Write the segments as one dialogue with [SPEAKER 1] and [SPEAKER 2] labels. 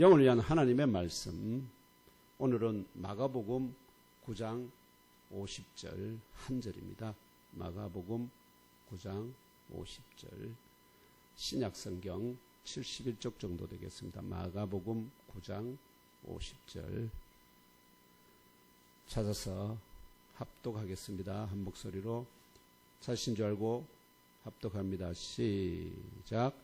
[SPEAKER 1] 영을 위한 하나님의 말씀, 오늘은 마가복음 9장 50절 한 절입니다. 마가복음 9장 50절, 신약성경 71쪽 정도 되겠습니다. 마가복음 9장 50절 찾아서 합독하겠습니다. 한 목소리로 자신 줄 알고 합독합니다. 시작.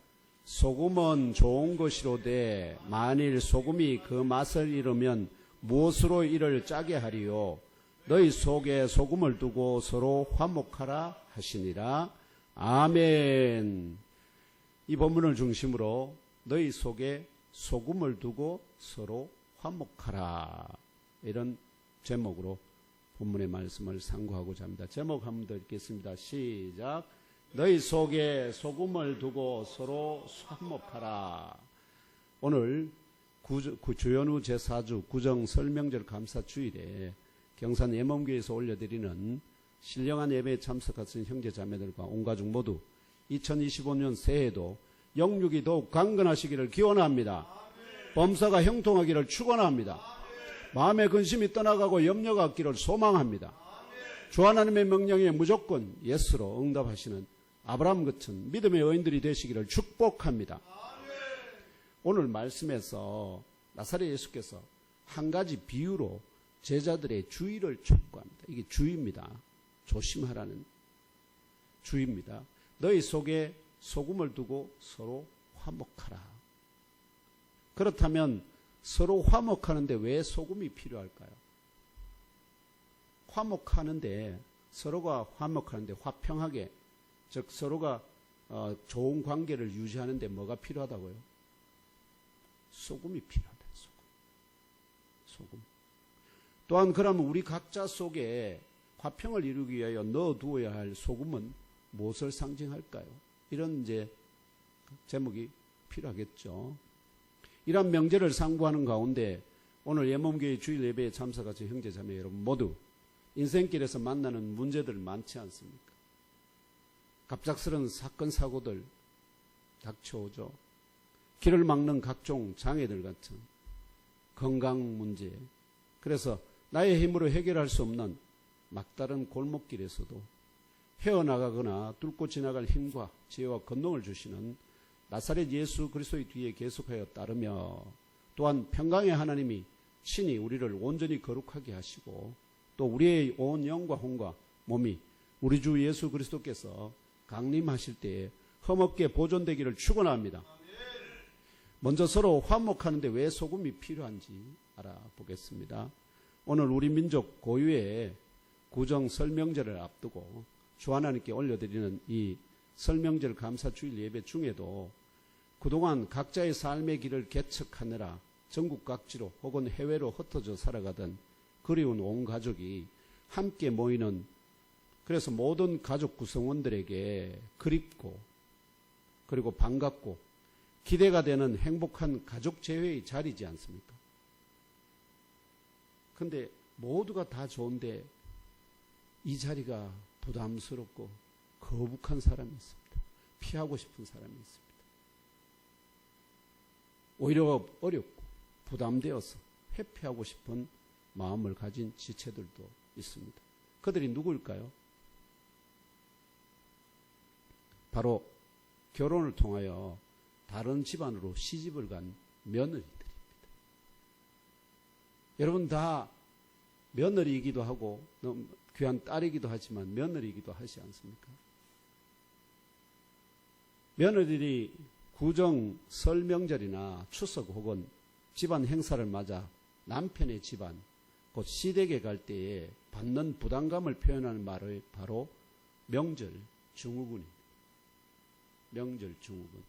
[SPEAKER 1] 소금은 좋은 것이로되 만일 소금이 그 맛을 잃으면 무엇으로 이를 짜게 하리요. 너희 속에 소금을 두고 서로 화목하라 하시니라. 아멘. 이 본문을 중심으로 너희 속에 소금을 두고 서로 화목하라, 이런 제목으로 본문의 말씀을 상고하고자 합니다. 제목 한번 더 읽겠습니다. 시작. 너희 속에 소금을 두고 서로 화목하라. 오늘 주연후 제4주 구정설명절 감사주일에 경산 예몽교에서 올려드리는 신령한 예배에 참석하신 형제자매들과 온 가족 모두 2025년 새해에도 영육이 더욱 강건하시기를 기원합니다. 범사가 형통하기를 축원합니다. 마음의 근심이 떠나가고 염려가 없기를 소망합니다. 주 하나님의 명령에 무조건 예스로 응답하시는 아브라함 같은 믿음의 여인들이 되시기를 축복합니다. 오늘 말씀에서 나사렛 예수께서 한 가지 비유로 제자들의 주의를 촉구합니다. 이게 주의입니다. 조심하라는 주의입니다. 너희 속에 소금을 두고 서로 화목하라. 그렇다면 서로 화목하는데 왜 소금이 필요할까요? 화목하는데, 서로가 화목하는데 화평하게, 즉 서로가 좋은 관계를 유지하는데 뭐가 필요하다고요? 소금이 필요하다. 소금. 또한 그러면 우리 각자 속에 화평을 이루기 위하여 넣어두어야 할 소금은 무엇을 상징할까요? 이런 이제 제목이 필요하겠죠. 이런 명제를 상고하는 가운데 오늘 예몽교회 주일 예배에 참석하신 형제자매 여러분 모두 인생길에서 만나는 문제들 많지 않습니까? 갑작스러운 사건 사고들 닥쳐오죠. 길을 막는 각종 장애들 같은 건강 문제, 그래서 나의 힘으로 해결할 수 없는 막다른 골목길에서도 헤어나가거나 뚫고 지나갈 힘과 지혜와 권능을 주시는 나사렛 예수 그리스도의 뒤에 계속하여 따르며, 또한 평강의 하나님이 친히 우리를 온전히 거룩하게 하시고 또 우리의 온 영과 혼과 몸이 우리 주 예수 그리스도께서 강림하실 때에 흠없게 보존되기를 축원합니다. 먼저 서로 화목하는데 왜 소금이 필요한지 알아보겠습니다. 오늘 우리 민족 고유의 구정설명절을 앞두고 주 하나님께 올려드리는 이 설명절 감사주일 예배 중에도 그동안 각자의 삶의 길을 개척하느라 전국 각지로 혹은 해외로 흩어져 살아가던 그리운 온 가족이 함께 모이는, 그래서 모든 가족 구성원들에게 그립고 그리고 반갑고 기대가 되는 행복한 가족 재회의 자리지 않습니까? 근데 모두가 다 좋은데 이 자리가 부담스럽고 거북한 사람이 있습니다. 피하고 싶은 사람이 있습니다. 오히려 어렵고 부담되어서 회피하고 싶은 마음을 가진 지체들도 있습니다. 그들이 누구일까요? 바로 결혼을 통하여 다른 집안으로 시집을 간 며느리들입니다. 여러분 다 며느리이기도 하고 귀한 딸이기도 하지만 며느리이기도 하지 않습니까? 며느리들이 구정 설명절이나 추석 혹은 집안 행사를 맞아 남편의 집안, 곧 시댁에 갈 때에 받는 부담감을 표현하는 말을 바로 명절 증후군입니다. 명절 증후군.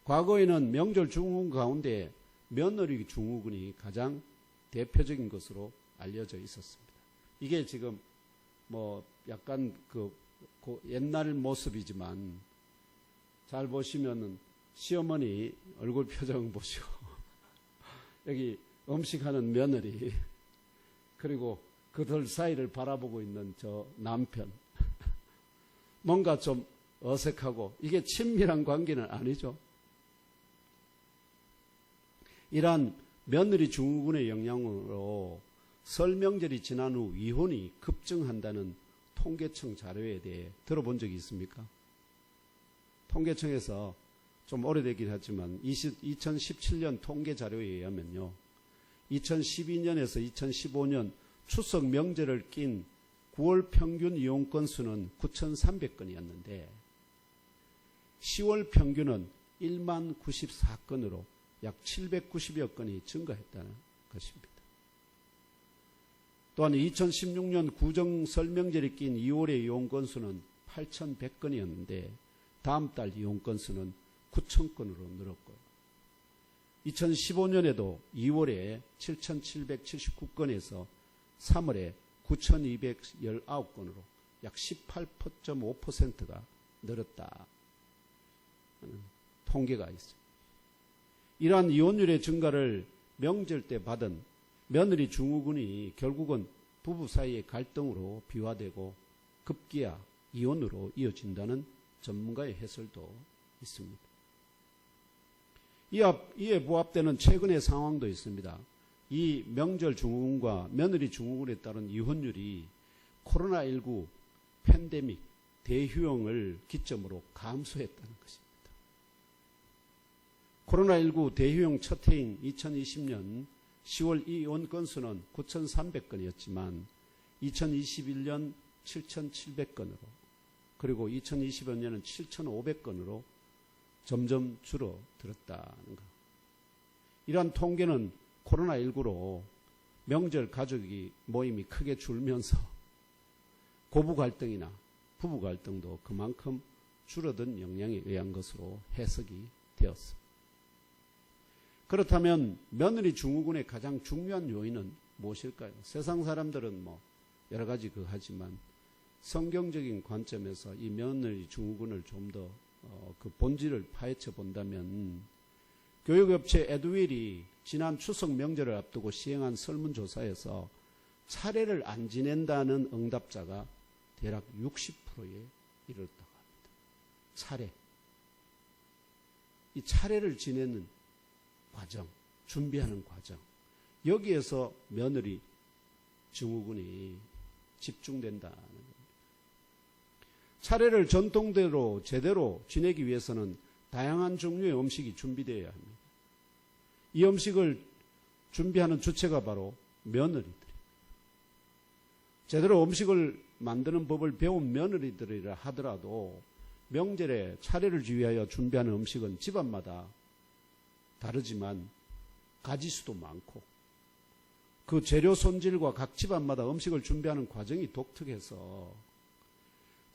[SPEAKER 1] 과거에는 명절 증후군 가운데 며느리 증후군이 가장 대표적인 것으로 알려져 있었습니다. 이게 지금 뭐 약간 옛날 모습이지만 잘 보시면은 시어머니 얼굴 표정 보시고 여기 음식하는 며느리, 그리고 그들 사이를 바라보고 있는 저 남편, 뭔가 좀 어색하고 이게 친밀한 관계는 아니죠. 이러한 며느리 증후군의 영향으로 설 명절이 지난 후 이혼이 급증한다는 통계청 자료에 대해 들어본 적이 있습니까? 통계청에서 좀 오래되긴 하지만 2017년 통계 자료에 의하면요. 2012년에서 2015년 추석 명절을 낀 9월 평균 이혼 건수는 9,300건이었는데 10월 평균은 1만 94건으로 약 790여 건이 증가했다는 것입니다. 또한 2016년 구정 설 명절이 낀 2월의 이혼 건수는 8,100건이었는데 다음 달 이혼 건수는 9,000건으로 늘었고요. 2015년에도 2월에 7,779건에서 3월에 9,219건으로 약 18.5%가 늘었다는 통계가 있습니다. 이러한 이혼율의 증가를 명절 때 받은 며느리 증후군이 결국은 부부 사이의 갈등으로 비화되고 급기야 이혼으로 이어진다는 전문가의 해설도 있습니다. 이에 부합되는 최근의 상황도 있습니다. 이 명절 증후군과 며느리 증후군에 따른 이혼율이 코로나19 팬데믹 대유행을 기점으로 감소했다는 것입니다. 코로나19 대유행 첫 해인 2020년 10월 이혼 건수는 9,300건이었지만 2021년 7,700건으로 그리고 2025년은 7,500건으로 점점 줄어들었다는 것. 이러한 통계는 코로나19로 명절 가족이 모임이 크게 줄면서 고부 갈등이나 부부 갈등도 그만큼 줄어든 영향에 의한 것으로 해석이 되었습니다. 그렇다면 며느리 증후군의 가장 중요한 요인은 무엇일까요? 세상 사람들은 여러 가지 하지만 성경적인 관점에서 이 며느리 증후군을 좀 더 그 본질을 파헤쳐 본다면 교육업체 에듀윌이 지난 추석 명절을 앞두고 시행한 설문조사에서 차례를 안 지낸다는 응답자가 대략 60%에 이르렀다고 합니다. 차례. 이 차례를 지내는 과정, 준비하는 과정. 여기에서 며느리 증후군이 집중된다는 겁니다. 차례를 전통대로 제대로 지내기 위해서는 다양한 종류의 음식이 준비되어야 합니다. 이 음식을 준비하는 주체가 바로 며느리들입니다. 제대로 음식을 만드는 법을 배운 며느리들이라 하더라도 명절에 차례를 위하여 준비하는 음식은 집안마다 다르지만 가지수도 많고 그 재료 손질과 각 집안마다 음식을 준비하는 과정이 독특해서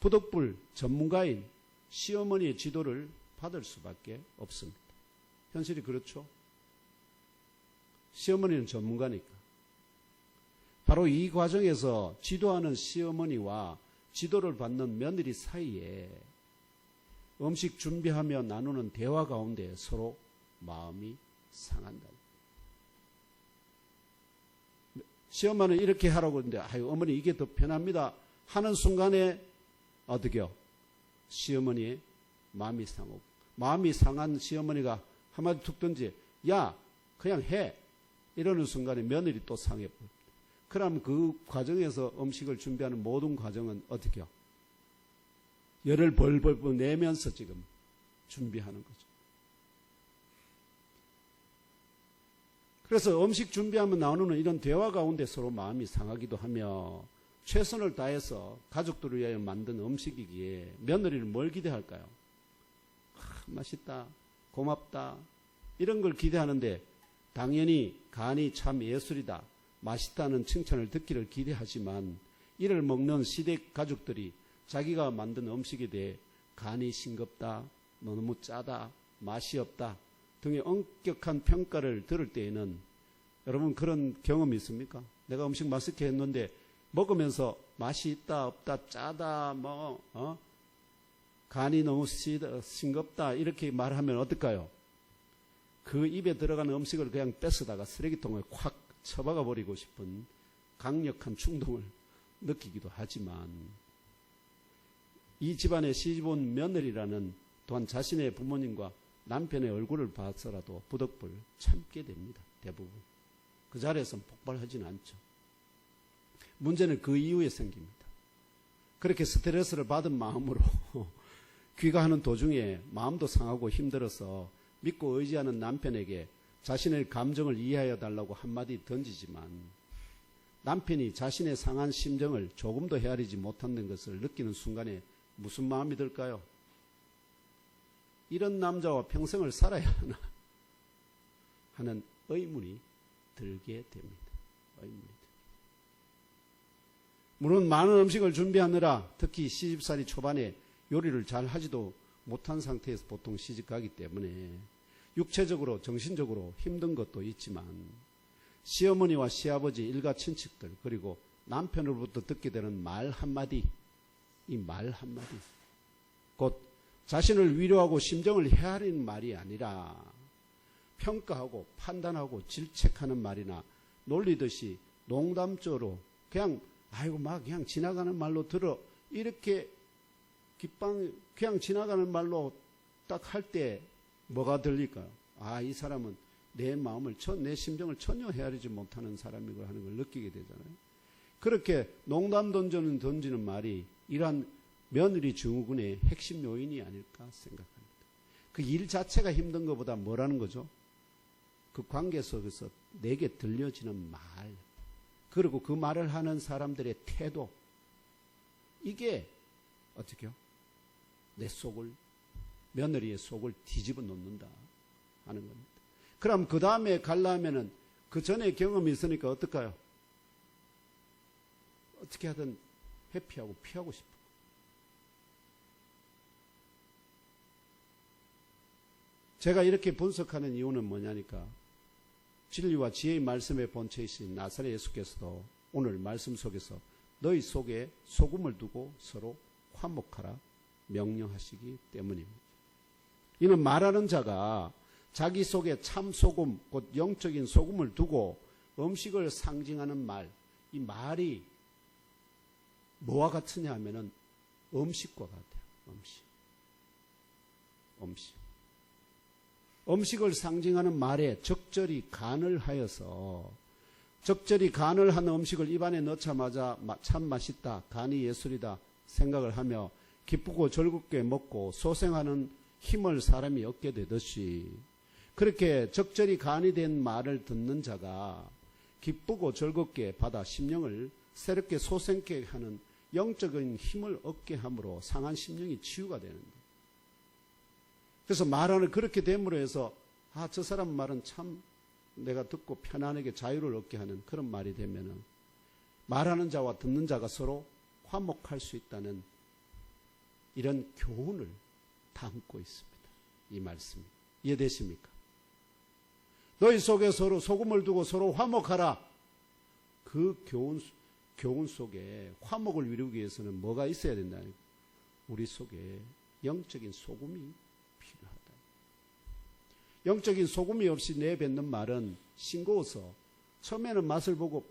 [SPEAKER 1] 부득불 전문가인 시어머니의 지도를 받을 수밖에 없습니다. 현실이 그렇죠? 시어머니는 전문가니까. 바로 이 과정에서 지도하는 시어머니와 지도를 받는 며느리 사이에 음식 준비하며 나누는 대화 가운데 서로 마음이 상한다. 시어머니는 이렇게 하라고 했는데 아유 어머니 이게 더 편합니다 하는 순간에 어떻게요? 시어머니의 마음이 상하고 마음이 상한 시어머니가 한마디 툭 던지 야 그냥 해 이러는 순간에 며느리 또 상해버립니다. 그럼 그 과정에서 음식을 준비하는 모든 과정은 어떻게요? 열을 벌벌 내면서 지금 준비하는 거죠. 그래서 음식 준비하면 나오는 이런 대화 가운데 서로 마음이 상하기도 하며 최선을 다해서 가족들을 위하여 만든 음식이기에 며느리는 뭘 기대할까요? 맛있다, 고맙다 이런 걸 기대하는데 당연히 간이 참 예술이다, 맛있다는 칭찬을 듣기를 기대하지만 이를 먹는 시댁 가족들이 자기가 만든 음식에 대해 간이 싱겁다, 너무 짜다, 맛이 없다 등의 엄격한 평가를 들을 때에는 여러분 그런 경험이 있습니까? 내가 음식 맛있게 했는데 먹으면서 맛이 있다 없다 짜다 간이 너무 싱겁다 이렇게 말하면 어떨까요? 그 입에 들어가는 음식을 그냥 뺏어다가 쓰레기통에 콱 처박아 버리고 싶은 강력한 충동을 느끼기도 하지만 이 집안의 시집온 며느리라는 또한 자신의 부모님과 남편의 얼굴을 봐서라도 부득불 참게 됩니다. 대부분. 그 자리에서는 폭발하지는 않죠. 문제는 그 이후에 생깁니다. 그렇게 스트레스를 받은 마음으로 귀가하는 도중에 마음도 상하고 힘들어서 믿고 의지하는 남편에게 자신의 감정을 이해하여 달라고 한마디 던지지만 남편이 자신의 상한 심정을 조금도 헤아리지 못한다는 것을 느끼는 순간에 무슨 마음이 들까요? 이런 남자와 평생을 살아야 하나 하는 의문이 들게 됩니다. 의문이. 물론 많은 음식을 준비하느라 특히 시집살이 초반에 요리를 잘 하지도 못한 상태에서 보통 시집가기 때문에 육체적으로 정신적으로 힘든 것도 있지만 시어머니와 시아버지 일가 친척들 그리고 남편으로부터 듣게 되는 말 한마디, 이 말 한마디 곧 자신을 위로하고 심정을 헤아리는 말이 아니라 평가하고 판단하고 질책하는 말이나 놀리듯이 농담조로 그냥 아이고 막 그냥 지나가는 말로 들어 이렇게 그냥 지나가는 말로 딱 할 때 뭐가 들릴까요? 아, 이 사람은 내 마음을 내 심정을 전혀 헤아리지 못하는 사람이고 하는 걸 느끼게 되잖아요. 그렇게 농담 던지는 말이 이러한 며느리 증후군의 핵심 요인이 아닐까 생각합니다. 그 일 자체가 힘든 것보다 뭐라는 거죠? 그 관계 속에서 내게 들려지는 말, 그리고 그 말을 하는 사람들의 태도, 이게 어떻게요? 내 속을, 며느리의 속을 뒤집어 놓는다 하는 겁니다. 그럼 그 다음에 가려면은 그 전에 경험이 있으니까 어떨까요? 어떻게 하든 회피하고 피하고 싶어. 제가 이렇게 분석하는 이유는 뭐냐니까 진리와 지혜의 말씀에 본체이신 나사렛 예수께서도 오늘 말씀 속에서 너희 속에 소금을 두고 서로 화목하라 명령하시기 때문입니다. 이는 말하는 자가 자기 속에 참 소금, 곧 영적인 소금을 두고 음식을 상징하는 말, 이 말이 뭐와 같으냐 하면은 음식과 같아요. 음식을 상징하는 말에 적절히 간을 하여서 적절히 간을 한 음식을 입안에 넣자마자 참 맛있다, 간이 예술이다 생각을 하며 기쁘고 즐겁게 먹고 소생하는 힘을 사람이 얻게 되듯이 그렇게 적절히 간이 된 말을 듣는 자가 기쁘고 즐겁게 받아 심령을 새롭게 소생케 하는 영적인 힘을 얻게 함으로 상한 심령이 치유가 되는데, 그래서 말하는 그렇게 됨으로 해서 저 사람 말은 참 내가 듣고 편안하게 자유를 얻게 하는 그런 말이 되면은 말하는 자와 듣는 자가 서로 화목할 수 있다는 이런 교훈을 담고 있습니다. 이 말씀이 이해되십니까? 너희 속에 서로 소금을 두고 서로 화목하라. 그 교훈 속에 화목을 이루기 위해서는 뭐가 있어야 된다? 우리 속에 영적인 소금이 필요하다. 영적인 소금이 없이 내뱉는 말은 싱거워서 처음에는 맛을 보고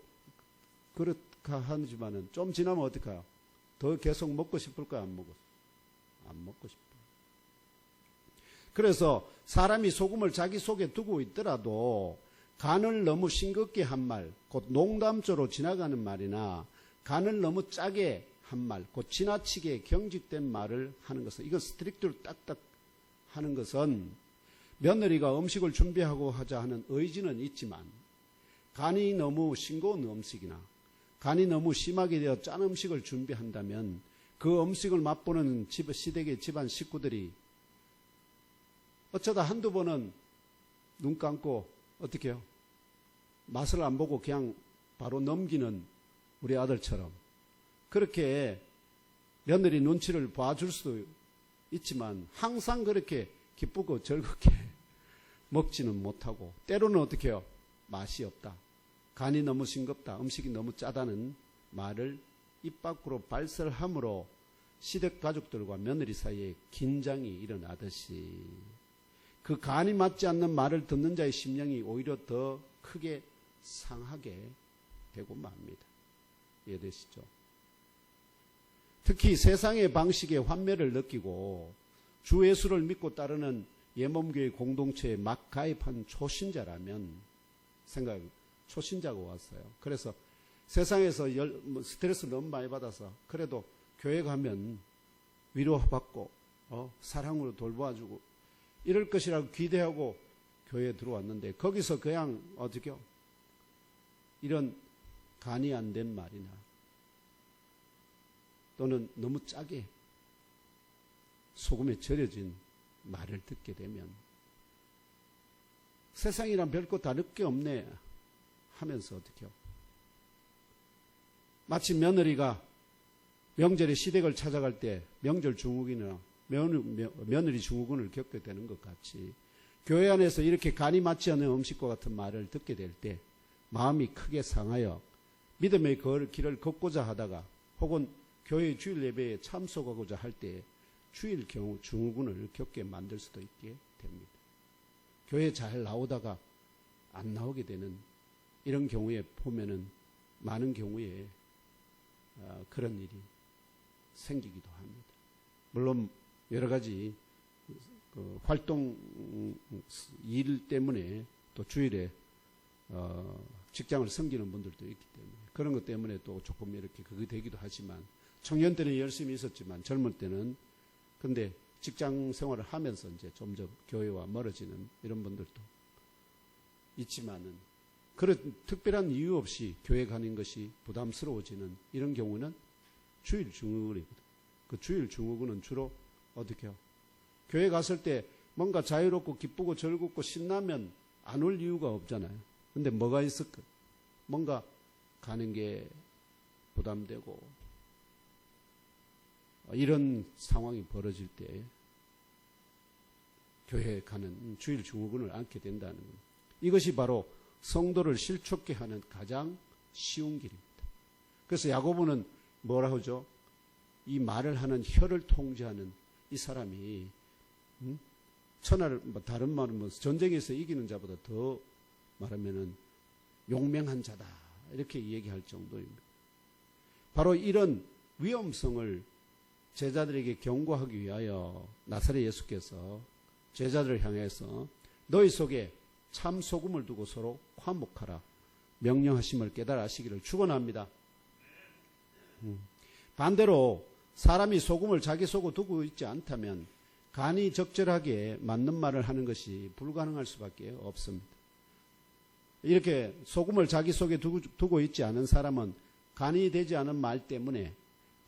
[SPEAKER 1] 그렇다 하지만은 좀 지나면 어떡해요? 더 계속 먹고 싶을까요? 안 먹고 싶어요. 그래서 사람이 소금을 자기 속에 두고 있더라도 간을 너무 싱겁게 한 말, 곧 농담조로 지나가는 말이나 간을 너무 짜게 한 말, 곧 지나치게 경직된 말을 하는 것은, 이거 스트릭트로 딱딱 하는 것은 며느리가 음식을 준비하고 하자 하는 의지는 있지만 간이 너무 싱거운 음식이나 간이 너무 심하게 되어 짠 음식을 준비한다면 그 음식을 맛보는 시댁의 집안 식구들이 어쩌다 한두 번은 눈 감고 어떻게 해요? 맛을 안 보고 그냥 바로 넘기는 우리 아들처럼 그렇게 며느리 눈치를 봐줄 수도 있지만 항상 그렇게 기쁘고 즐겁게 먹지는 못하고 때로는 어떻게 해요? 맛이 없다. 간이 너무 싱겁다. 음식이 너무 짜다는 말을 입 밖으로 발설함으로 시댁 가족들과 며느리 사이에 긴장이 일어나듯이 그 간이 맞지 않는 말을 듣는 자의 심령이 오히려 더 크게 상하게 되고 맙니다. 이해되시죠? 특히 세상의 방식에 환멸을 느끼고 주 예수를 믿고 따르는 예몸교회 공동체에 막 가입한 초신자라면 초신자가 왔어요. 그래서 세상에서 스트레스 너무 많이 받아서 그래도 교회 가면 위로받고 사랑으로 돌봐주고 이럴 것이라고 기대하고 교회에 들어왔는데 거기서 그냥 어떻게요? 이런 간이 안 된 말이나 또는 너무 짜게 소금에 절여진 말을 듣게 되면 세상이란 별거 다를 게 없네 하면서 어떻게요? 마치 며느리가 명절에 시댁을 찾아갈 때 명절 증후군이나 며느리 증후군을 겪게 되는 것 같이 교회 안에서 이렇게 간이 맞지 않는 음식과 같은 말을 듣게 될 때 마음이 크게 상하여 믿음의 길을 걷고자 하다가 혹은 교회 주일 예배에 참석하고자 할 때 주일 경우 증후군을 겪게 만들 수도 있게 됩니다. 교회 잘 나오다가 안 나오게 되는 이런 경우에 보면은 많은 경우에 그런 일이 생기기도 합니다. 물론 여러 가지 활동 일 때문에 또 주일에 직장을 섬기는 분들도 있기 때문에 그런 것 때문에 또 조금 이렇게 그게 되기도 하지만 청년 때는 열심히 있었지만 젊을 때는 근데 직장 생활을 하면서 이제 점점 교회와 멀어지는 이런 분들도 있지만은 그런 특별한 이유 없이 교회 가는 것이 부담스러워지는 이런 경우는 주일 증후군이거든. 그 주일 증후군은 주로 어떻게 해요? 교회 갔을 때 뭔가 자유롭고 기쁘고 즐겁고 신나면 안 올 이유가 없잖아요. 근데 뭐가 있을까? 뭔가 가는 게 부담되고 이런 상황이 벌어질 때 교회에 가는 주일 증후군을 안게 된다는 겁니다. 이것이 바로 성도를 실족케 하는 가장 쉬운 길입니다. 그래서 야고보는 뭐라 하죠? 이 말을 하는 혀를 통제하는 이 사람이 천하를 다른 말은 뭐 전쟁에서 이기는 자보다 더 말하면은 용맹한 자다 이렇게 얘기할 정도입니다. 바로 이런 위험성을 제자들에게 경고하기 위하여 나사렛 예수께서 제자들을 향해서 너희 속에 참 소금을 두고 서로 화목하라 명령하심을 깨달아 하시기를 축원합니다. 반대로 사람이 소금을 자기 속에 두고 있지 않다면 간이 적절하게 맞는 말을 하는 것이 불가능할 수밖에 없습니다. 이렇게 소금을 자기 속에 두고 있지 않은 사람은 간이 되지 않은 말 때문에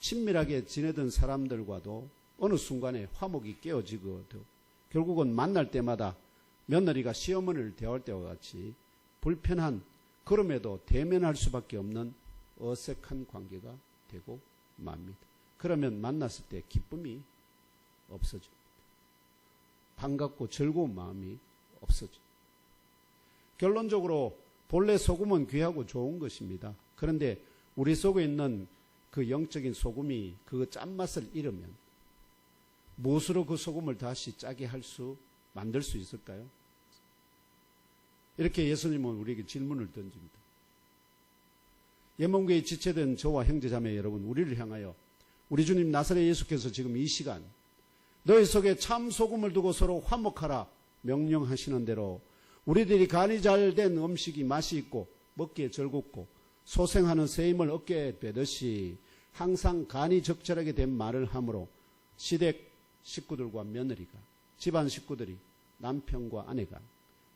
[SPEAKER 1] 친밀하게 지내던 사람들과도 어느 순간에 화목이 깨어지고 결국은 만날 때마다 며느리가 시어머니를 대할 때와 같이 불편한 그럼에도 대면할 수밖에 없는 어색한 관계가 되고 맙니다. 그러면 만났을 때 기쁨이 없어집니다. 반갑고 즐거운 마음이 없어집니다. 결론적으로 본래 소금은 귀하고 좋은 것입니다. 그런데 우리 속에 있는 그 영적인 소금이 그 짠맛을 잃으면 무엇으로 그 소금을 다시 짜게 만들 수 있을까요? 이렇게 예수님은 우리에게 질문을 던집니다. 예mon교에 지체된 저와 형제자매 여러분, 우리를 향하여 우리 주님 나사렛 예수께서 지금 이 시간 너희 속에 참 소금을 두고 서로 화목하라 명령하시는 대로 우리들이 간이 잘 된 음식이 맛이 있고 먹기에 즐겁고 소생하는 쇠임을 얻게 되듯이 항상 간이 적절하게 된 말을 함으로 시댁 식구들과 며느리가 집안 식구들이 남편과 아내가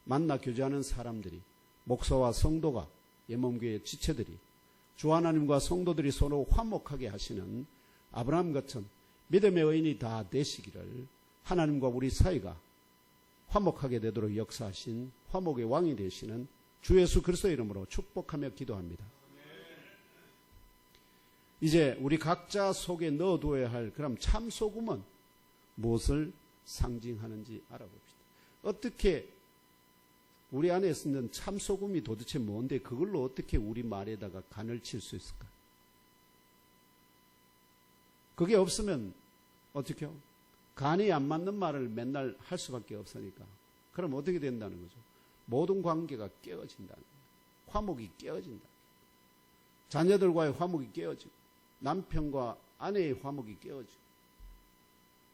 [SPEAKER 1] 만나 교제하는 사람들이 목사와 성도가 예mon교회 지체들이 주 하나님과 성도들이 서로 화목하게 하시는 아브라함 같은 믿음의 의인이 다 되시기를 하나님과 우리 사이가 화목하게 되도록 역사하신 화목의 왕이 되시는 주 예수 그리스도의 이름으로 축복하며 기도합니다. 이제 우리 각자 속에 넣어둬야 할 그럼 참소금은 무엇을 상징하는지 알아봅시다. 어떻게 우리 안에 있는 참소금이 도대체 뭔데 그걸로 어떻게 우리 말에다가 간을 칠 수 있을까? 그게 없으면 어떻게 해요? 간이 안 맞는 말을 맨날 할 수밖에 없으니까. 그럼 어떻게 된다는 거죠? 모든 관계가 깨어진다는 거예요. 화목이 깨어진다. 자녀들과의 화목이 깨어지고 남편과 아내의 화목이 깨어지고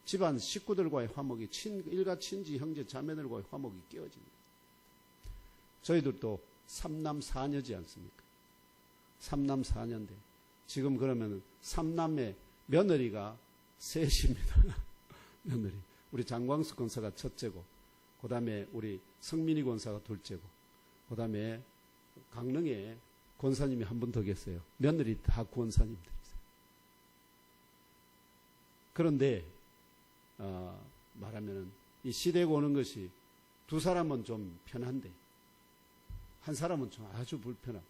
[SPEAKER 1] 집안 식구들과의 화목이, 일가 친지 형제 자매들과의 화목이 깨어집니다. 저희들도 3남 4녀지 않습니까? 3남 4녀인데 지금 그러면 3남의 며느리가 셋입니다. 며느리. 우리 장광수 권사가 첫째고, 그 다음에 우리 성민이 권사가 둘째고, 그 다음에 강릉에 권사님이 한 분 더 계세요. 며느리 다 권사님들이세요. 그런데 말하면은 이 시대가 오는 것이 두 사람은 좀 편한데 한 사람은 좀 아주 불편함.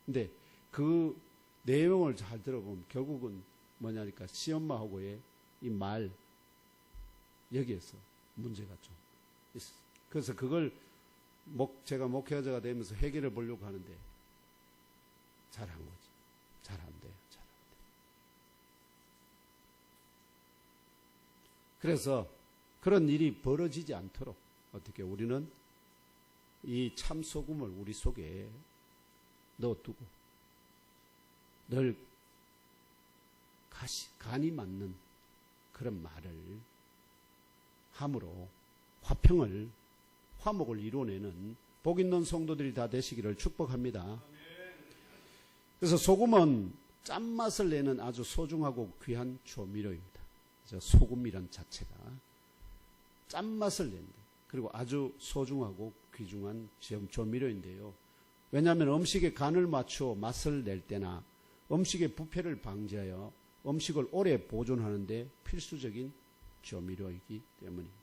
[SPEAKER 1] 근데 그 내용을 잘 들어보면 결국은 뭐냐니까 시엄마하고의 이 말, 여기에서 문제가 좀 있어요. 그래서 그걸 제가 목회자가 되면서 해결해 보려고 하는데 잘한 거지. 잘 안 돼요. 그래서 그런 일이 벌어지지 않도록 어떻게 우리는 이 참소금을 우리 속에 넣어두고 늘 간이 맞는 그런 말을 함으로 화목을 이루어내는 복 있는 성도들이 다 되시기를 축복합니다. 그래서 소금은 짠맛을 내는 아주 소중하고 귀한 조미료입니다. 소금이란 자체가 짠맛을 낸다. 그리고 아주 소중하고 귀중한 조미료인데요. 왜냐하면 음식에 간을 맞추어 맛을 낼 때나 음식의 부패를 방지하여 음식을 오래 보존하는 데 필수적인 조미료이기 때문입니다.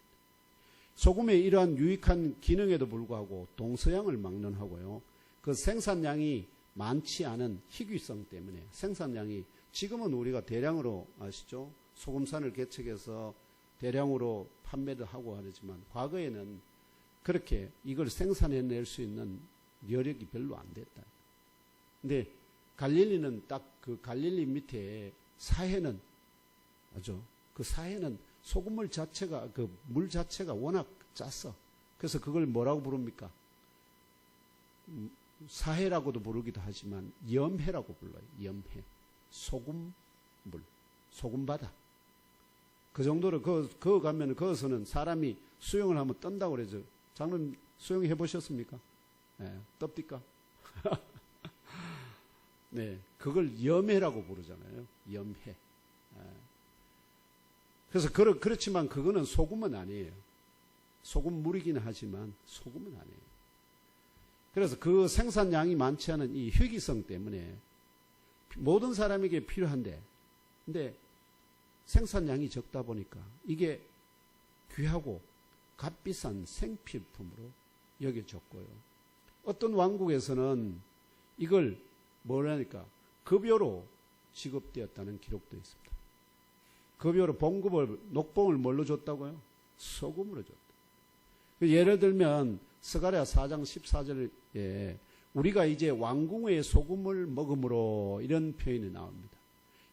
[SPEAKER 1] 소금의 이러한 유익한 기능에도 불구하고 동서양을 막론하고요. 그 생산량이 많지 않은 희귀성 때문에 생산량이 지금은 우리가 대량으로 아시죠? 소금산을 개척해서 대량으로 판매도 하고 하지만 과거에는 그렇게 이걸 생산해낼 수 있는 여력이 별로 안 됐다. 근데 갈릴리는 딱 그 갈릴리 밑에 사해는 그 사해는 소금물 자체가 그 물 자체가 워낙 짰어. 그래서 그걸 뭐라고 부릅니까? 사해라고도 부르기도 하지만 염해라고 불러요. 염해. 소금물, 소금바다. 그 정도로 그거 가면 거기서는 사람이 수영을 하면 떤다고 그러죠. 장로님 수영해 보셨습니까? 네, 떱디까? 네, 그걸 염해라고 부르잖아요. 염해. 네. 그래서 그렇지만 그거는 소금은 아니에요. 소금물이긴 하지만 소금은 아니에요. 그래서 그 생산량이 많지 않은 이 희귀성 때문에 모든 사람에게 필요한데, 근데 생산량이 적다 보니까 이게 귀하고 값비싼 생필품으로 여겨졌고요. 어떤 왕국에서는 이걸 뭐라니까 급여로 지급되었다는 기록도 있습니다. 급여로 녹봉을 뭘로 줬다고요? 소금으로 줬다. 예를 들면 스가랴 4장 14절에 우리가 이제 왕궁의 소금을 먹음으로 이런 표현이 나옵니다.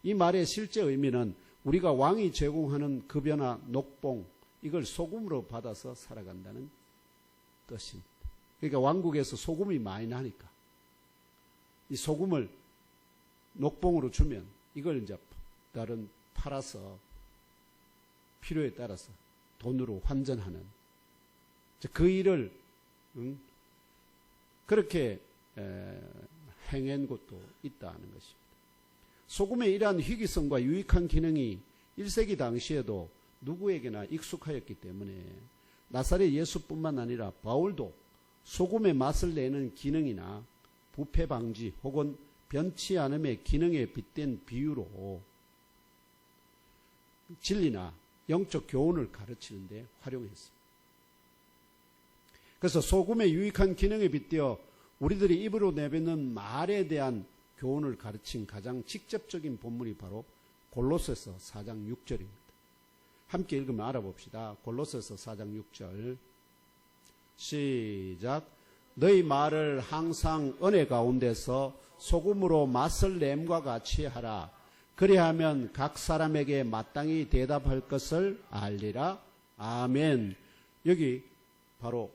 [SPEAKER 1] 이 말의 실제 의미는 우리가 왕이 제공하는 급여나 녹봉 이걸 소금으로 받아서 살아간다는 뜻입니다. 그러니까 왕국에서 소금이 많이 나니까 이 소금을 녹봉으로 주면 이걸 이제 다른 팔아서 필요에 따라서 돈으로 환전하는 그 일을 그렇게 행한 곳도 있다는 것입니다. 소금의 이러한 희귀성과 유익한 기능이 1세기 당시에도 누구에게나 익숙하였기 때문에 나사렛 예수뿐만 아니라 바울도 소금의 맛을 내는 기능이나 부패 방지 혹은 변치 않음의 기능에 빗댄 비유로 진리나 영적 교훈을 가르치는 데 활용했습니다. 그래서 소금의 유익한 기능에 빗대어 우리들이 입으로 내뱉는 말에 대한 교훈을 가르친 가장 직접적인 본문이 바로 골로새서 4장 6절입니다. 함께 읽으면 알아봅시다. 골로새서 4장 6절 시작. 너희 말을 항상 은혜 가운데서 소금으로 맛을 냄과 같이 하라. 그리하면 각 사람에게 마땅히 대답할 것을 알리라. 아멘. 여기 바로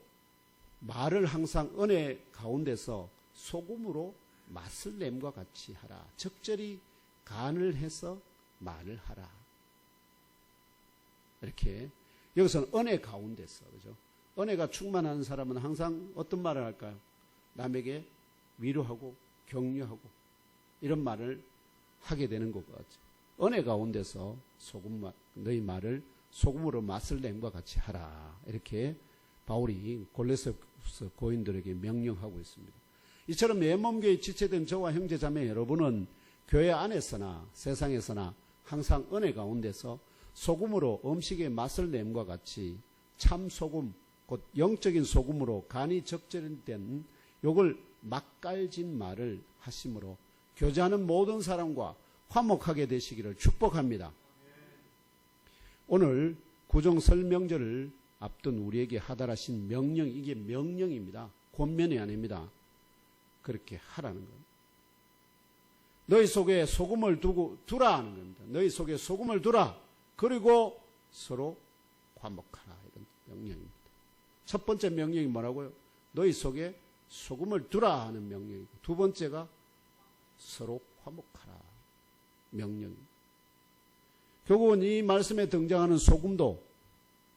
[SPEAKER 1] 말을 항상 은혜 가운데서 소금으로 맛을 냄과 같이 하라. 적절히 간을 해서 말을 하라. 이렇게. 여기서는 은혜 가운데서, 그죠? 은혜가 충만한 사람은 항상 어떤 말을 할까요? 남에게 위로하고 격려하고 이런 말을 하게 되는 것 같죠. 은혜 가운데서 너희 말을 소금으로 맛을 냄과 같이 하라. 이렇게 바울이 골로새 고인들에게 명령하고 있습니다. 이처럼 예몸교회 지체된 저와 형제자매 여러분은 교회 안에서나 세상에서나 항상 은혜 가운데서 소금으로 음식의 맛을 냄과 같이 참소금, 곧 영적인 소금으로 간이 적절된 요걸 맛깔진 말을 하심으로 교제하는 모든 사람과 화목하게 되시기를 축복합니다. 오늘 구정설명절을 앞둔 우리에게 하달하신 명령, 이게 명령입니다. 권면이 아닙니다. 그렇게 하라는 겁니다. 너희 속에 소금을 두라 하는 겁니다. 너희 속에 소금을 두라. 그리고 서로 화목하라. 이런 명령입니다. 첫 번째 명령이 뭐라고요? 너희 속에 소금을 두라 하는 명령이고, 두 번째가 서로 화목하라 명령입니다. 결국은 이 말씀에 등장하는 소금도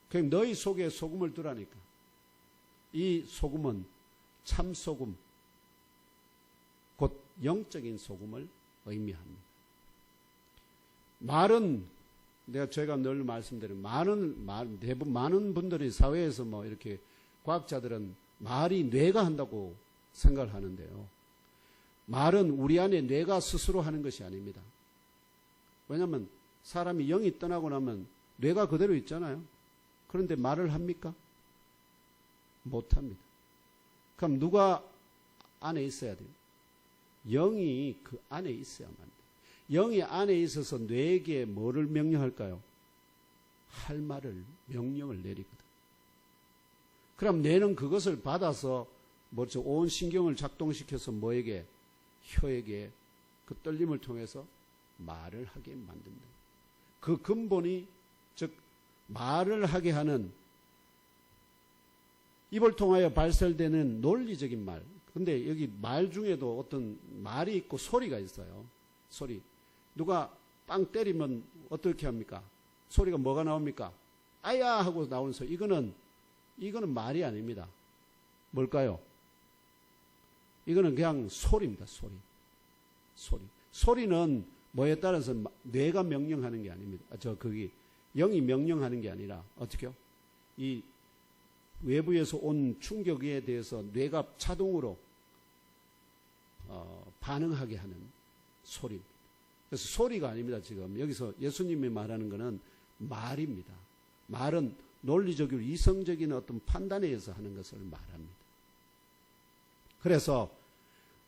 [SPEAKER 1] 그냥 너희 속에 소금을 두라니까. 이 소금은 참소금, 곧 영적인 소금을 의미합니다. 말은 제가 늘 말씀드린 많은 분들이 사회에서 뭐 이렇게 과학자들은 말이 뇌가 한다고 생각을 하는데요. 말은 우리 안에 뇌가 스스로 하는 것이 아닙니다. 왜냐하면 사람이 영이 떠나고 나면 뇌가 그대로 있잖아요. 그런데 말을 합니까? 못합니다. 그럼 누가 안에 있어야 돼요? 영이 그 안에 있어야만 돼요. 영이 안에 있어서 뇌에게 뭐를 명령할까요? 할 말을, 명령을 내리거든. 그럼 뇌는 그것을 받아서 온 신경을 작동시켜서 뭐에게? 혀에게 그 떨림을 통해서 말을 하게 만든다. 그 근본이, 즉 말을 하게 하는, 입을 통하여 발설되는 논리적인 말. 근데 여기 말 중에도 어떤 말이 있고 소리가 있어요. 소리. 누가 빵 때리면 어떻게 합니까? 소리가 뭐가 나옵니까? 아야 하고 나오는 소리. 이거는 말이 아닙니다. 뭘까요? 이거는 그냥 소리입니다. 소리. 소리는 뭐에 따라서 뇌가 명령하는 게 아닙니다. 영이 명령하는 게 아니라 어떻게요? 이 외부에서 온 충격에 대해서 뇌가 자동으로 반응하게 하는 소리입니다. 그래서 소리가 아닙니다. 지금 여기서 예수님이 말하는 것은 말입니다. 말은 논리적이고 이성적인 어떤 판단에 의해서 하는 것을 말합니다. 그래서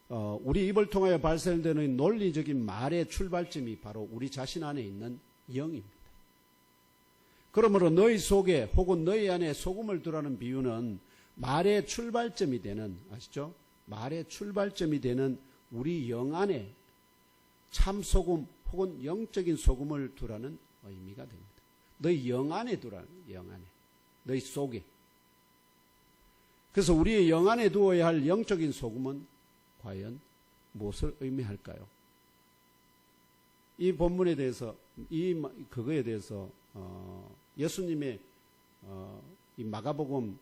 [SPEAKER 1] 우리 입을 통하여 발생되는 논리적인 말의 출발점이 바로 우리 자신 안에 있는 영입니다. 그러므로 너희 속에 혹은 너희 안에 소금을 두라는 비유는 말의 출발점이 되는, 아시죠? 말의 출발점이 되는 우리 영 안에 참소금 혹은 영적인 소금을 두라는 의미가 됩니다. 너희 영 안에 두라는, 영 안에. 너희 속에. 그래서 우리의 영 안에 두어야 할 영적인 소금은 과연 무엇을 의미할까요? 이 본문에 대해서, 그거에 대해서, 예수님의, 이 마가복음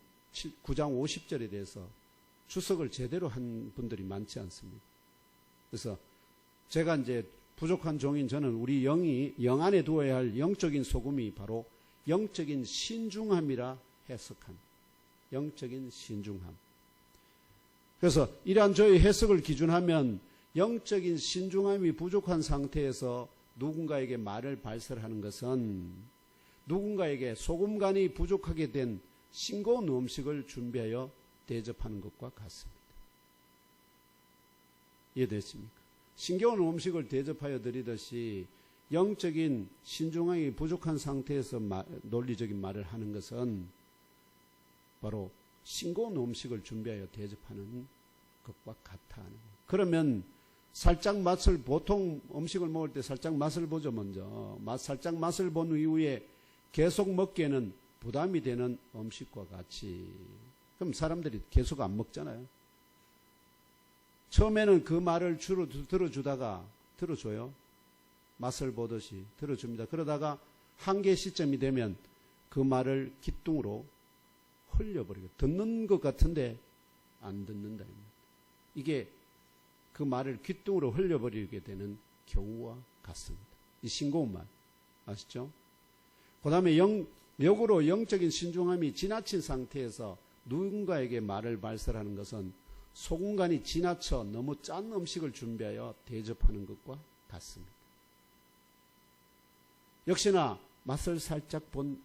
[SPEAKER 1] 9장 50절에 대해서 주석을 제대로 한 분들이 많지 않습니다. 그래서 제가 이제 부족한 종인 저는 우리 영 안에 두어야 할 영적인 소금이 바로 영적인 신중함이라 해석한, 영적인 신중함. 그래서 이러한 저의 해석을 기준하면 영적인 신중함이 부족한 상태에서 누군가에게 말을 발설하는 것은 누군가에게 소금간이 부족하게 된 싱거운 음식을 준비하여 대접하는 것과 같습니다. 이해됐습니까? 싱거운 음식을 대접하여 드리듯이 영적인 신중함이 부족한 상태에서 논리적인 말을 하는 것은 바로 싱거운 음식을 준비하여 대접하는 것과 같아. 그러면 살짝 맛을, 보통 음식을 먹을 때 살짝 맛을 보죠, 먼저. 살짝 맛을 본 이후에 계속 먹기에는 부담이 되는 음식과 같이. 그럼 사람들이 계속 안 먹잖아요. 처음에는 그 말을 주로 들어주다가, 들어줘요. 맛을 보듯이 들어줍니다. 그러다가 한계 시점이 되면 그 말을 기둥으로 흘려버리고 듣는 것 같은데 안 듣는다. 이게 그 말을 기둥으로 흘려버리게 되는 경우와 같습니다. 이 싱거운 말 아시죠? 그 다음에 역으로 영적인 신중함이 지나친 상태에서 누군가에게 말을 발설하는 것은 소금간이 지나쳐 너무 짠 음식을 준비하여 대접하는 것과 같습니다. 역시나 맛을 살짝 본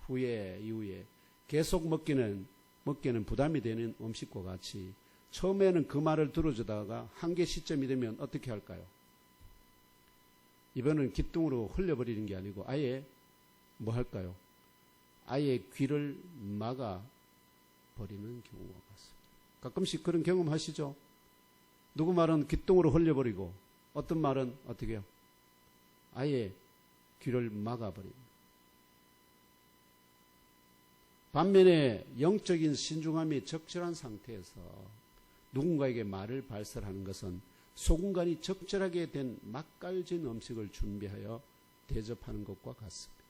[SPEAKER 1] 이후에 계속 먹기는 부담이 되는 음식과 같이 처음에는 그 말을 들어주다가 한계 시점이 되면 어떻게 할까요? 이번은 기둥으로 흘려버리는 게 아니고 아예 뭐 할까요? 아예 귀를 막아버리는 경우가 같습니다. 가끔씩 그런 경험 하시죠? 누구 말은 기둥으로 흘려버리고 어떤 말은 어떻게 해요? 아예 귀를 막아버립니다. 반면에 영적인 신중함이 적절한 상태에서 누군가에게 말을 발설하는 것은 소금간이 적절하게 된 맛깔진 음식을 준비하여 대접하는 것과 같습니다.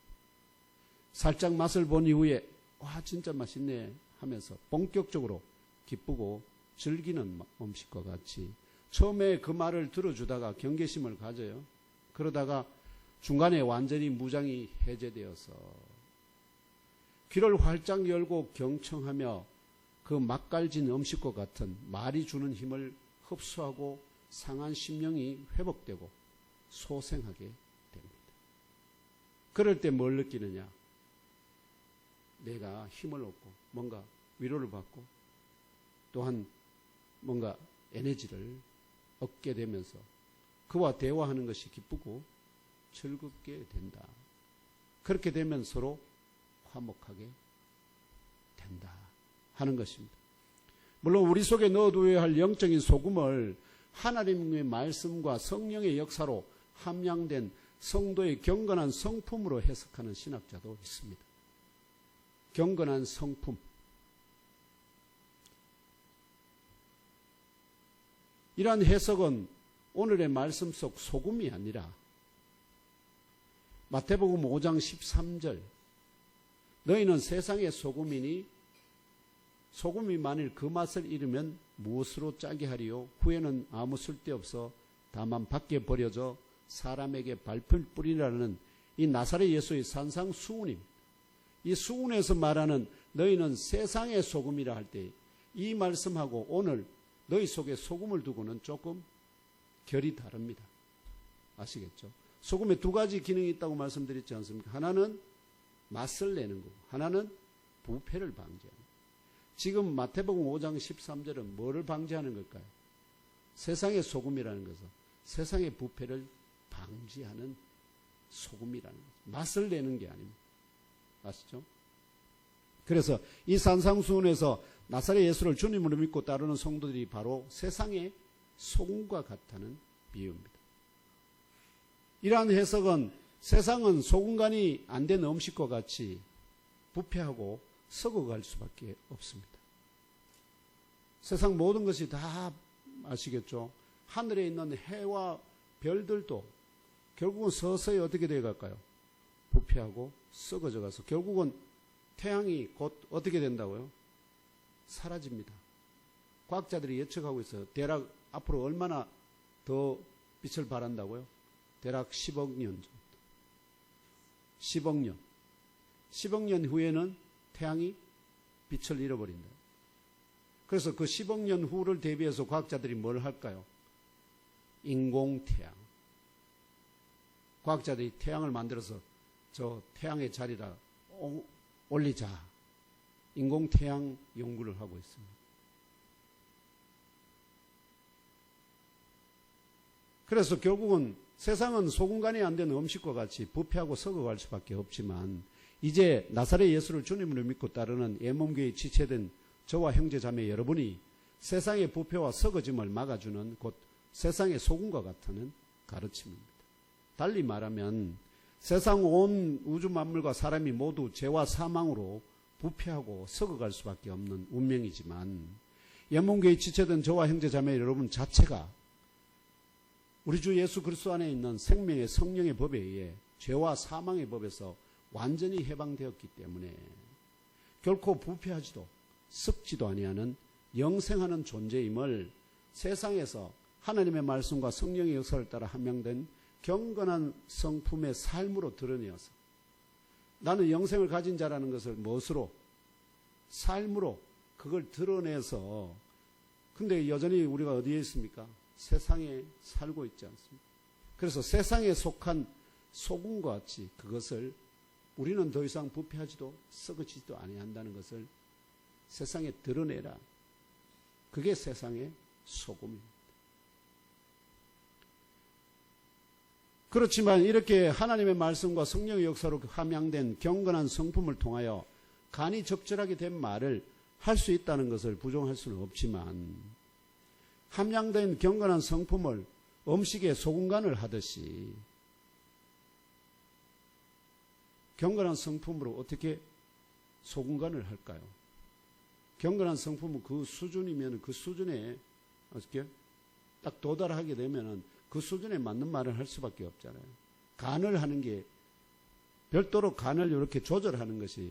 [SPEAKER 1] 살짝 맛을 본 이후에 와 진짜 맛있네 하면서 본격적으로 기쁘고 즐기는 음식과 같이 처음에 그 말을 들어주다가 경계심을 가져요. 그러다가 중간에 완전히 무장이 해제되어서 귀를 활짝 열고 경청하며 그 맛깔진 음식과 같은 말이 주는 힘을 흡수하고 상한 심령이 회복되고 소생하게 됩니다. 그럴 때 뭘 느끼느냐? 내가 힘을 얻고 뭔가 위로를 받고 또한 뭔가 에너지를 얻게 되면서 그와 대화하는 것이 기쁘고 즐겁게 된다. 그렇게 되면 서로 화목하게 된다 하는 것입니다. 물론 우리 속에 넣어두어야 할 영적인 소금을 하나님의 말씀과 성령의 역사로 함량된 성도의 경건한 성품으로 해석하는 신학자도 있습니다. 경건한 성품. 이러한 해석은 오늘의 말씀 속 소금이 아니라 마태복음 5장 13절 너희는 세상의 소금이니 소금이 만일 그 맛을 잃으면 무엇으로 짜게 하리요? 후에는 아무 쓸데없어 다만 밖에 버려져 사람에게 밟힐 뿐이라는 이 나사렛 예수의 산상수훈입니다. 이 수훈에서 말하는 너희는 세상의 소금이라 할 때 이 말씀하고 오늘 너희 속에 소금을 두고는 조금 결이 다릅니다. 아시겠죠? 소금에 두 가지 기능이 있다고 말씀드렸지 않습니까? 하나는 맛을 내는 거고 하나는 부패를 방지하는 거예요. 지금 마태복음 5장 13절은 뭐를 방지하는 걸까요? 세상의 소금이라는 것은 세상의 부패를 방지하는 소금이라는 거죠. 맛을 내는 게 아닙니다. 아시죠? 그래서 이 산상수훈에서 나사렛 예수를 주님으로 믿고 따르는 성도들이 바로 세상의 소금과 같다는 비유입니다. 이러한 해석은 세상은 소금간이 안 된 음식과 같이 부패하고 썩어갈 수밖에 없습니다. 세상 모든 것이 다 아시겠죠? 하늘에 있는 해와 별들도 결국은 서서히 어떻게 되어갈까요? 부패하고 썩어져 가서 결국은 태양이 곧 어떻게 된다고요? 사라집니다. 과학자들이 예측하고 있어요. 대략 앞으로 얼마나 더 빛을 발한다고요? 대략 10억 년 정도. 10억 년. 10억 년 후에는 태양이 빛을 잃어버린다. 그래서 그 10억 년 후를 대비해서 과학자들이 뭘 할까요? 인공태양. 과학자들이 태양을 만들어서 저 태양의 자리라 올리자. 인공태양 연구를 하고 있습니다. 그래서 결국은 세상은 소금간이 안 된 음식과 같이 부패하고 썩어갈 수밖에 없지만 이제 나사렛 예수를 주님으로 믿고 따르는 예몸교회에 지체된 저와 형제 자매 여러분이 세상의 부패와 썩어짐을 막아주는 곧 세상의 소금과 같다는 가르침입니다. 달리 말하면 세상 온 우주 만물과 사람이 모두 죄와 사망으로 부패하고 썩어갈 수밖에 없는 운명이지만 예몸교회에 지체된 저와 형제 자매 여러분 자체가 우리 주 예수 그리스도 안에 있는 생명의 성령의 법에 의해 죄와 사망의 법에서 완전히 해방되었기 때문에 결코 부패하지도 썩지도 아니하는 영생하는 존재임을 세상에서 하나님의 말씀과 성령의 역사를 따라 함양된 경건한 성품의 삶으로 드러내어서 나는 영생을 가진 자라는 것을 무엇으로? 삶으로 그걸 드러내서 근데 여전히 우리가 어디에 있습니까? 세상에 살고 있지 않습니까? 그래서 세상에 속한 소금과 같이 그것을 우리는 더 이상 부패하지도 썩어지지도 아니한다는 것을 세상에 드러내라. 그게 세상의 소금입니다. 그렇지만 이렇게 하나님의 말씀과 성령의 역사로 함양된 경건한 성품을 통하여 간이 적절하게 된 말을 할 수 있다는 것을 부정할 수는 없지만 함양된 경건한 성품을 음식에 소금간을 하듯이 경건한 성품으로 어떻게 소금간을 할까요? 경건한 성품은 그 수준이면 그 수준에 어떻게 딱 도달하게 되면은 그 수준에 맞는 말을 할 수밖에 없잖아요. 간을 하는 게 별도로 간을 이렇게 조절하는 것이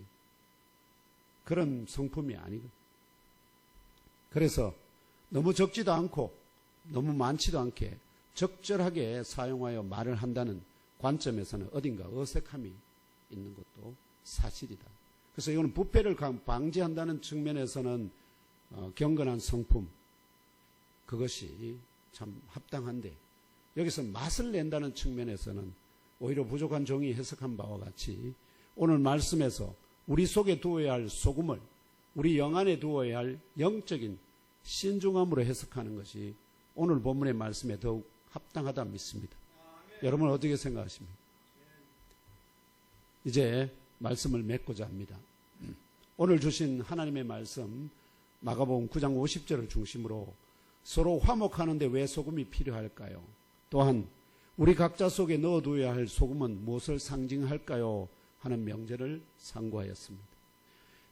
[SPEAKER 1] 그런 성품이 아니거든요. 그래서 너무 적지도 않고 너무 많지도 않게 적절하게 사용하여 말을 한다는 관점에서는 어딘가 어색함이 있는 것도 사실이다. 그래서 이거는 부패를 방지한다는 측면에서는 경건한 성품 그것이 참 합당한데 여기서 맛을 낸다는 측면에서는 오히려 부족한 종이 해석한 바와 같이 오늘 말씀에서 우리 속에 두어야 할 소금을 우리 영 안에 두어야 할 영적인 신중함으로 해석하는 것이 오늘 본문의 말씀에 더욱 합당하다 믿습니다. 여러분 어떻게 생각하십니까? 이제 말씀을 맺고자 합니다. 오늘 주신 하나님의 말씀 마가복음 9장 50절을 중심으로 서로 화목하는데 왜 소금이 필요할까요? 또한 우리 각자 속에 넣어두어야 할 소금은 무엇을 상징할까요? 하는 명제를 상고하였습니다.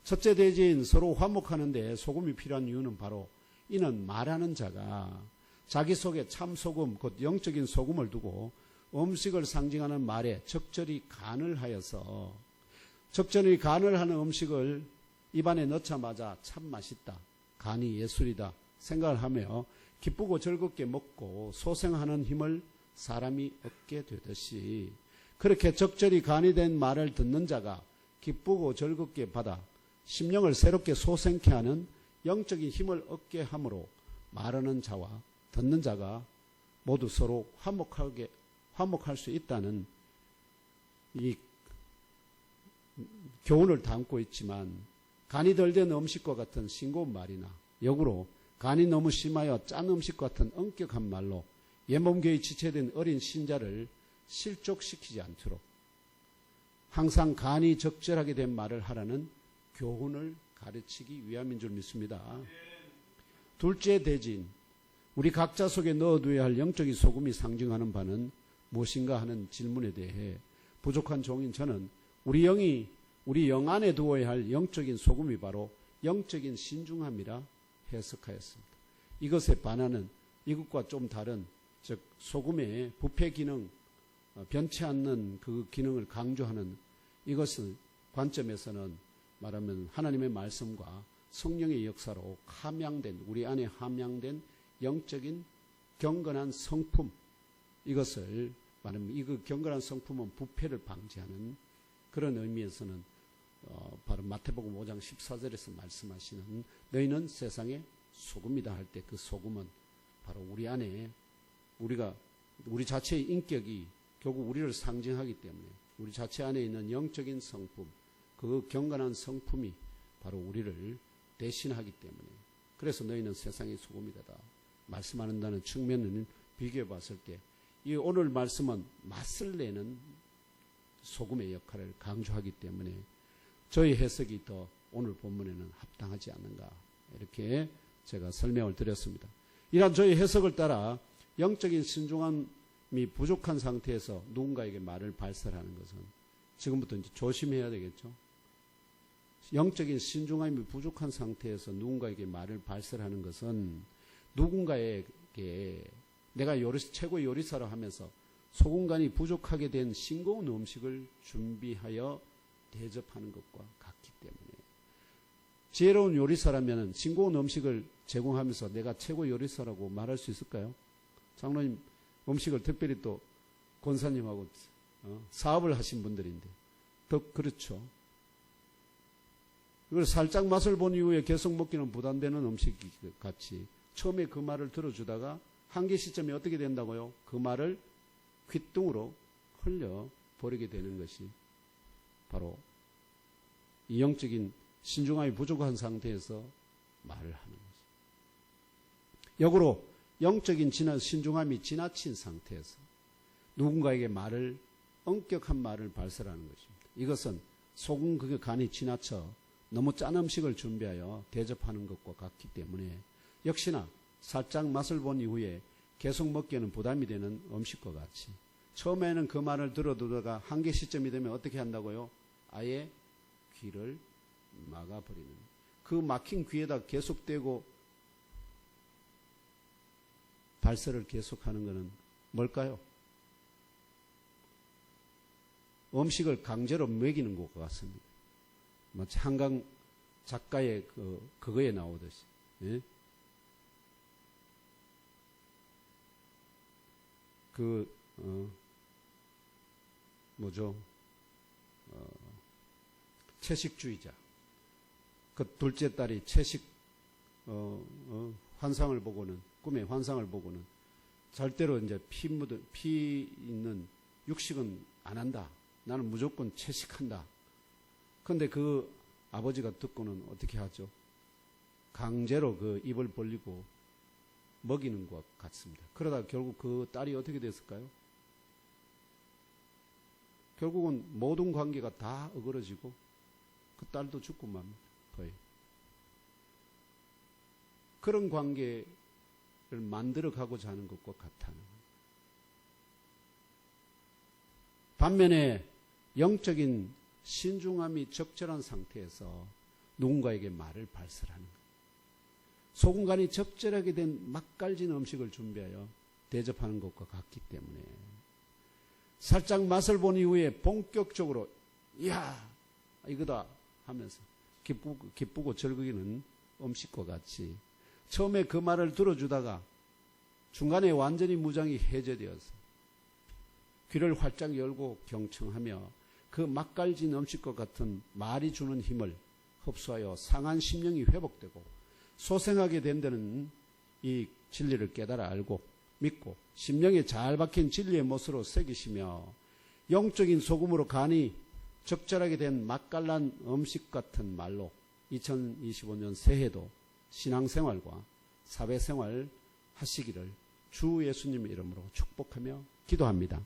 [SPEAKER 1] 첫째 대지인 서로 화목하는데 소금이 필요한 이유는 바로 이는 말하는 자가 자기 속에 참 소금 곧 영적인 소금을 두고 음식을 상징하는 말에 적절히 간을 하여서 적절히 간을 하는 음식을 입안에 넣자마자 참 맛있다, 간이 예술이다 생각을 하며 기쁘고 즐겁게 먹고 소생하는 힘을 사람이 얻게 되듯이 그렇게 적절히 간이 된 말을 듣는 자가 기쁘고 즐겁게 받아 심령을 새롭게 소생케 하는 영적인 힘을 얻게 함으로 말하는 자와 듣는 자가 모두 서로 화목할 수 있다는 이 교훈을 담고 있지만 간이 덜 된 음식과 같은 싱거운 말이나 역으로 간이 너무 심하여 짠 음식 같은 엄격한 말로 옛몸교에 지체된 어린 신자를 실족시키지 않도록 항상 간이 적절하게 된 말을 하라는 교훈을 가르치기 위함인 줄 믿습니다. 둘째 대진, 우리 각자 속에 넣어두어야 할 영적인 소금이 상징하는 바는 무엇인가 하는 질문에 대해 부족한 종인 저는 우리 영 안에 두어야 할 영적인 소금이 바로 영적인 신중함이라 해석하였습니다. 이것에 반하는 이것과 좀 다른 즉 소금의 부패 기능, 변치 않는 그 기능을 강조하는 이것을 관점에서는 말하면 하나님의 말씀과 성령의 역사로 함양된 우리 안에 함양된 영적인 경건한 성품 이것을 말하면 이 그 경건한 성품은 부패를 방지하는 그런 의미에서는 바로 마태복음 5장 14절에서 말씀하시는 너희는 세상의 소금이다 할 때 그 소금은 바로 우리 안에 우리 자체의 인격이 결국 우리를 상징하기 때문에 우리 자체 안에 있는 영적인 성품 그 경건한 성품이 바로 우리를 대신하기 때문에 그래서 너희는 세상의 소금이다 말씀한다는 측면을 비교해 봤을 때 이 오늘 말씀은 맛을 내는 소금의 역할을 강조하기 때문에 저희 해석이 더 오늘 본문에는 합당하지 않는가 이렇게 제가 설명을 드렸습니다. 이러한 저희 해석을 따라 영적인 신중함이 부족한 상태에서 누군가에게 말을 발설하는 것은 지금부터 이제 조심해야 되겠죠. 영적인 신중함이 부족한 상태에서 누군가에게 말을 발설하는 것은 누군가에게 내가 최고 요리사로 하면서 소금간이 부족하게 된 싱거운 음식을 준비하여 대접하는 것과 같기 때문에 지혜로운 요리사라면 싱거운 음식을 제공하면서 내가 최고 요리사라고 말할 수 있을까요? 장로님 음식을 특별히 또 권사님하고 사업을 하신 분들인데 더 그렇죠. 이걸 살짝 맛을 본 이후에 계속 먹기는 부담되는 음식 같이 처음에 그 말을 들어주다가 한계 시점이 어떻게 된다고요? 그 말을 귓등으로 흘려버리게 되는 것이 바로 이 영적인 신중함이 부족한 상태에서 말을 하는 거죠. 역으로 영적인 신중함이 지나친 상태에서 누군가에게 엄격한 말을 발설하는 것입니다. 이것은 속은 그 간이 지나쳐 너무 짠 음식을 준비하여 대접하는 것과 같기 때문에 역시나 살짝 맛을 본 이후에 계속 먹기에는 부담이 되는 음식과 같이 처음에는 그 말을 들어두다가 한계 시점이 되면 어떻게 한다고요? 아예 귀를 막아버리는 그 막힌 귀에다 계속되고 발설을 계속하는 것은 뭘까요? 음식을 강제로 먹이는 것과 같습니다. 마치 한강 작가의 그거에 나오듯이 예? 채식주의자. 그 둘째 딸이 채식 환상을 보고는 꿈의 환상을 보고는 절대로 이제 피 있는 육식은 안 한다. 나는 무조건 채식한다. 그런데 그 아버지가 듣고는 어떻게 하죠? 강제로 그 입을 벌리고 먹이는 것 같습니다. 그러다 결국 그 딸이 어떻게 됐을까요? 결국은 모든 관계가 다 어그러지고 그 딸도 죽고 맙니다. 거의. 그런 관계를 만들어가고자 하는 것과 같다는 거예요. 반면에 영적인 신중함이 적절한 상태에서 누군가에게 말을 발설하는 거예요. 소금간이 적절하게 된 맛깔진 음식을 준비하여 대접하는 것과 같기 때문에 살짝 맛을 본 이후에 본격적으로 이야 이거다 하면서 기쁘고 즐기는 음식과 같이 처음에 그 말을 들어주다가 중간에 완전히 무장이 해제되어서 귀를 활짝 열고 경청하며 그 맛깔진 음식과 같은 말이 주는 힘을 흡수하여 상한 심령이 회복되고 소생하게 된 데는 이 진리를 깨달아 알고 믿고 심령에 잘 박힌 진리의 못으로 새기시며 영적인 소금으로 간이 적절하게 된 맛깔난 음식 같은 말로 2025년 새해도 신앙생활과 사회생활 하시기를 주 예수님의 이름으로 축복하며 기도합니다.